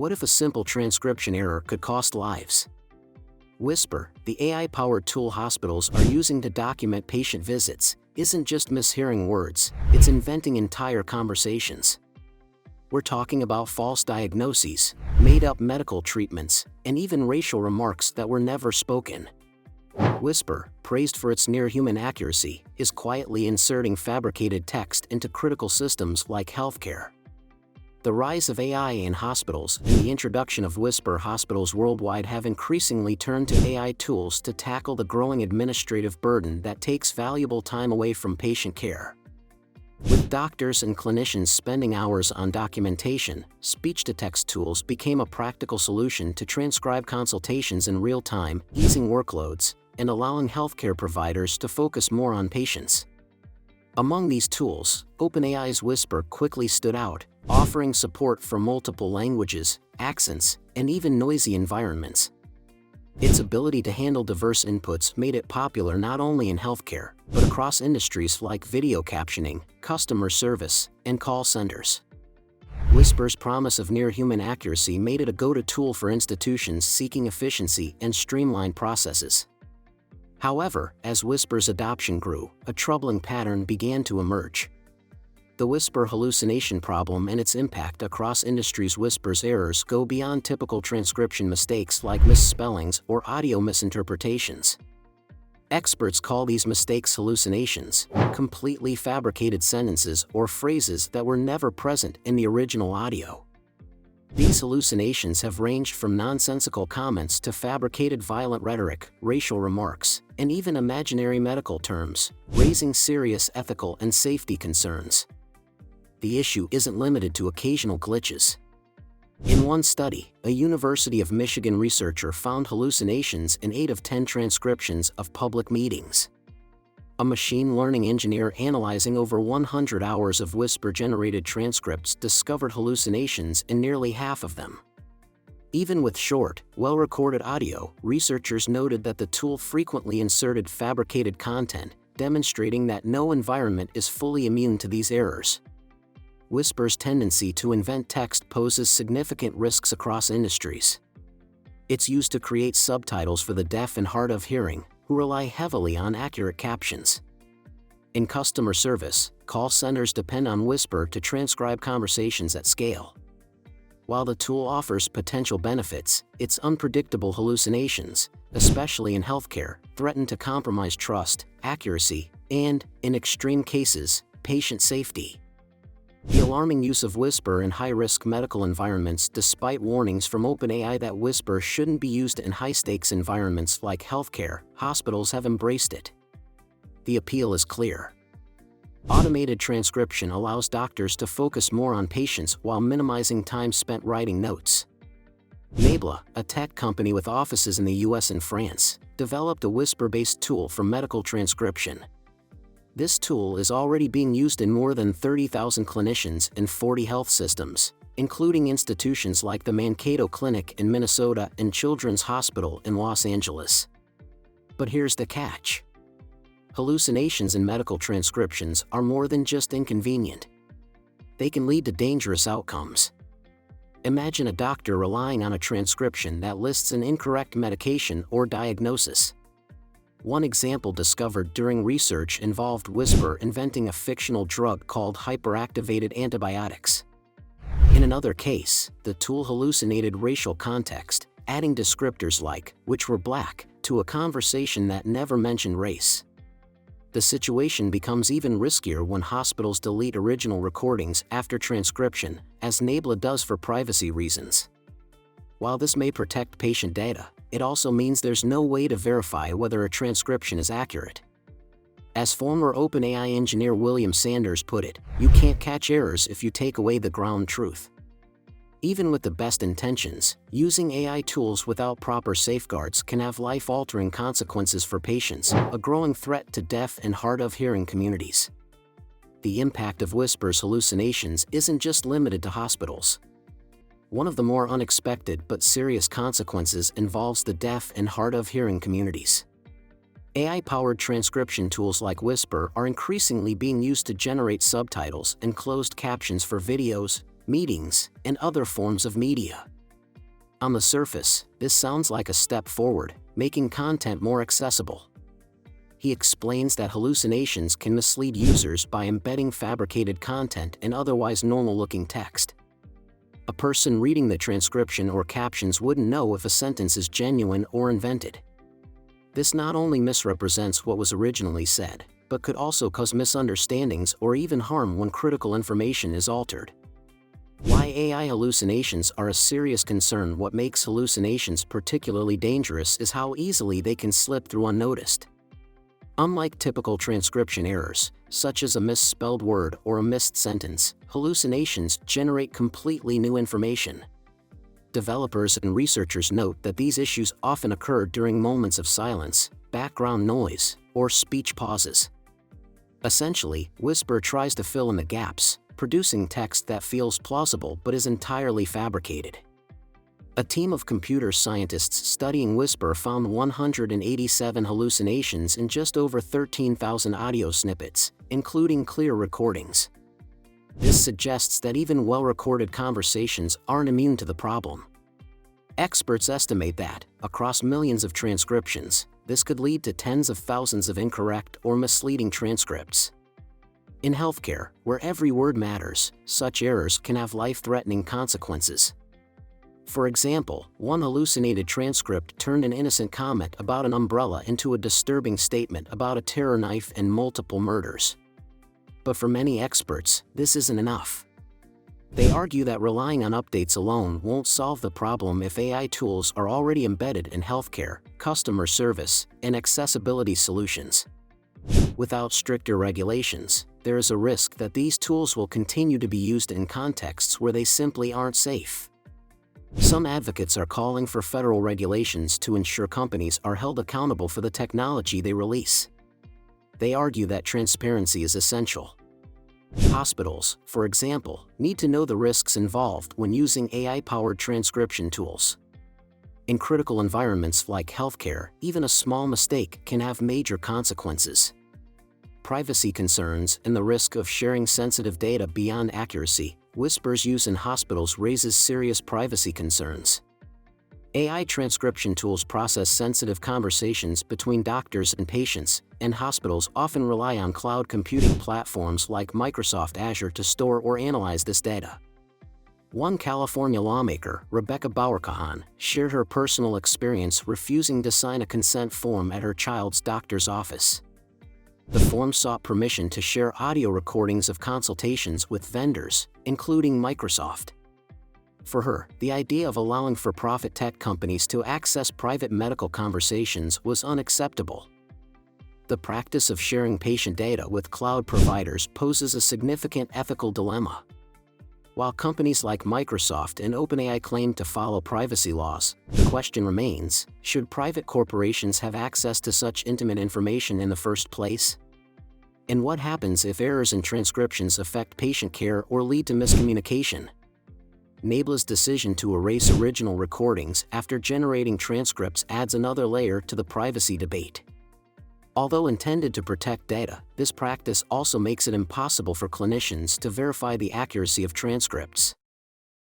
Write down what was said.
What if a simple transcription error could cost lives? Whisper, the AI-powered tool hospitals are using to document patient visits, isn't just mishearing words, it's inventing entire conversations. We're talking about false diagnoses, made-up medical treatments, and even racial remarks that were never spoken. Whisper, praised for its near-human accuracy, is quietly inserting fabricated text into critical systems like healthcare. The rise of AI in hospitals and the introduction of Whisper hospitals worldwide have increasingly turned to AI tools to tackle the growing administrative burden that takes valuable time away from patient care. With doctors and clinicians spending hours on documentation, speech-to-text tools became a practical solution to transcribe consultations in real time, easing workloads, and allowing healthcare providers to focus more on patients. Among these tools, OpenAI's Whisper quickly stood out, offering support for multiple languages, accents, and even noisy environments. Its ability to handle diverse inputs made it popular not only in healthcare, but across industries like video captioning, customer service, and call centers. Whisper's promise of near-human accuracy made it a go-to tool for institutions seeking efficiency and streamlined processes. However, as Whisper's adoption grew, a troubling pattern began to emerge. The Whisper hallucination problem and its impact across industries. Whisper's errors go beyond typical transcription mistakes like misspellings or audio misinterpretations. Experts call these mistakes hallucinations, completely fabricated sentences or phrases that were never present in the original audio. These hallucinations have ranged from nonsensical comments to fabricated violent rhetoric, racial remarks, and even imaginary medical terms, raising serious ethical and safety concerns. The issue isn't limited to occasional glitches. In one study, a University of Michigan researcher found hallucinations in 8 of 10 transcriptions of public meetings. A machine learning engineer analyzing over 100 hours of Whisper-generated transcripts discovered hallucinations in nearly half of them. Even with short, well-recorded audio, researchers noted that the tool frequently inserted fabricated content, demonstrating that no environment is fully immune to these errors. Whisper's tendency to invent text poses significant risks across industries. It's used to create subtitles for the deaf and hard of hearing, who rely heavily on accurate captions. In customer service, call centers depend on Whisper to transcribe conversations at scale. While the tool offers potential benefits, its unpredictable hallucinations, especially in healthcare, threaten to compromise trust, accuracy, and, in extreme cases, patient safety. The alarming use of Whisper in high-risk medical environments. Despite warnings from OpenAI that Whisper shouldn't be used in high-stakes environments like healthcare, hospitals have embraced it. The appeal is clear. Automated transcription allows doctors to focus more on patients while minimizing time spent writing notes. Nabla, a tech company with offices in the US and France, developed a Whisper-based tool for medical transcription. This tool is already being used in more than 30,000 clinicians and 40 health systems, including institutions like the Mankato Clinic in Minnesota and Children's Hospital in Los Angeles. But here's the catch. Hallucinations in medical transcriptions are more than just inconvenient. They can lead to dangerous outcomes. Imagine a doctor relying on a transcription that lists an incorrect medication or diagnosis. One example discovered during research involved Whisper inventing a fictional drug called hyperactivated antibiotics. In another case, the tool hallucinated racial context, adding descriptors like, which were black, to a conversation that never mentioned race. The situation becomes even riskier when hospitals delete original recordings after transcription, as Nabla does for privacy reasons. While this may protect patient data, it also means there's no way to verify whether a transcription is accurate. As former OpenAI engineer William Sanders put it, you can't catch errors if you take away the ground truth. Even with the best intentions, using AI tools without proper safeguards can have life-altering consequences for patients, a growing threat to deaf and hard of hearing communities. The impact of Whisper's hallucinations isn't just limited to hospitals. One of the more unexpected but serious consequences involves the deaf and hard of hearing communities. AI-powered transcription tools like Whisper are increasingly being used to generate subtitles and closed captions for videos, meetings, and other forms of media. On the surface, this sounds like a step forward, making content more accessible. He explains that hallucinations can mislead users by embedding fabricated content in otherwise normal-looking text. A person reading the transcription or captions wouldn't know if a sentence is genuine or invented. This not only misrepresents what was originally said, but could also cause misunderstandings or even harm when critical information is altered. Why AI hallucinations are a serious concern. What makes hallucinations particularly dangerous is how easily they can slip through unnoticed. Unlike typical transcription errors, such as a misspelled word or a missed sentence, hallucinations generate completely new information. Developers and researchers note that these issues often occur during moments of silence, background noise, or speech pauses. Essentially, Whisper tries to fill in the gaps, producing text that feels plausible but is entirely fabricated. A team of computer scientists studying Whisper found 187 hallucinations in just over 13,000 audio snippets, including clear recordings. This suggests that even well-recorded conversations aren't immune to the problem. Experts estimate that, across millions of transcriptions, this could lead to tens of thousands of incorrect or misleading transcripts. In healthcare, where every word matters, such errors can have life-threatening consequences. For example, one hallucinated transcript turned an innocent comment about an umbrella into a disturbing statement about a terror knife and multiple murders. But for many experts, this isn't enough. They argue that relying on updates alone won't solve the problem if AI tools are already embedded in healthcare, customer service, and accessibility solutions. Without stricter regulations, there is a risk that these tools will continue to be used in contexts where they simply aren't safe. Some advocates are calling for federal regulations to ensure companies are held accountable for the technology they release. They argue that transparency is essential. Hospitals, for example, need to know the risks involved when using AI-powered transcription tools. In critical environments like healthcare, even a small mistake can have major consequences. Privacy concerns and the risk of sharing sensitive data beyond accuracy, Whisper's use in hospitals raises serious privacy concerns. AI transcription tools process sensitive conversations between doctors and patients, and hospitals often rely on cloud computing platforms like Microsoft Azure to store or analyze this data. One California lawmaker, Rebecca Bauer-Kahan, shared her personal experience refusing to sign a consent form at her child's doctor's office. The form sought permission to share audio recordings of consultations with vendors, including Microsoft. For her, the idea of allowing for-profit tech companies to access private medical conversations was unacceptable. The practice of sharing patient data with cloud providers poses a significant ethical dilemma. While companies like Microsoft and OpenAI claim to follow privacy laws, the question remains, should private corporations have access to such intimate information in the first place? And what happens if errors in transcriptions affect patient care or lead to miscommunication? Nebla's decision to erase original recordings after generating transcripts adds another layer to the privacy debate. Although intended to protect data, this practice also makes it impossible for clinicians to verify the accuracy of transcripts.